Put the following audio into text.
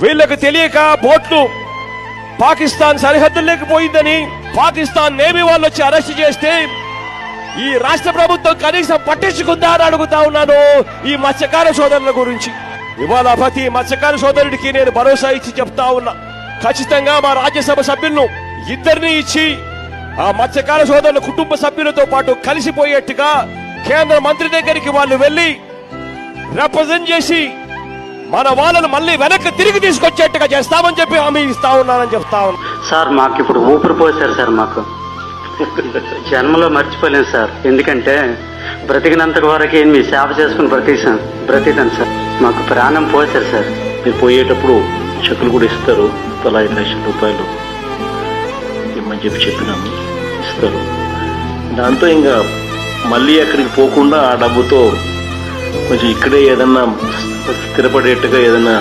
వీళ్ళకు తెలియక బోట్లు పాకిస్తాన్ సరిహద్దుల్లోకి పోయిందని పాకిస్తాన్ నేవీ వాళ్ళు వచ్చి అరెస్ట్ చేస్తే ఈ రాష్ట్ర ప్రభుత్వం కనీసం పట్టించుకుందా అని అడుగుతా ఉన్నాను ఈ మత్స్యకార సోదరుల గురించి. ఇవాళ ప్రతి మత్స్యకార సోదరుడికి నేను భరోసా ఇచ్చి చెప్తా ఉన్నా, ఖచ్చితంగా మా రాజ్యసభ సభ్యులను ఇద్దరిని ఇచ్చి ఆ మత్స్యకార సోదరుల కుటుంబ సభ్యులతో పాటు కలిసిపోయేట్టుగా కేంద్ర మంత్రి దగ్గరికి వాళ్ళు వెళ్లి రిప్రజెంట్ చేసి మన వాళ్ళను మళ్ళీ వెనక్కి తిరిగి తీసుకొచ్చేట్టుగా చేస్తామని చెప్పి హామీ ఇస్తా ఉన్నానని చెప్తా ఉన్నా. సార్ మాకు ఇప్పుడు ఊపిరి పోసారు సార్, మాకు జన్మలో మర్చిపోలేను సార్. ఎందుకంటే బ్రతికినంత వరకు మీ సేవ చేసుకుని బ్రతికాను సార్. మాకు ప్రాణం పోసారు సార్. మీరు పోయేటప్పుడు చెక్కులు కూడా ఇస్తారు, తలా 5 లక్షల రూపాయలు ఇమ్మని చెప్పినాము, ఇస్తారు. దాంతో ఇంకా మళ్ళీ అక్కడికి పోకుండా ఆ డబ్బుతో కొంచెం ఇక్కడే ఏదన్నా స్థిరపడేట్టుగా ఏదన్నా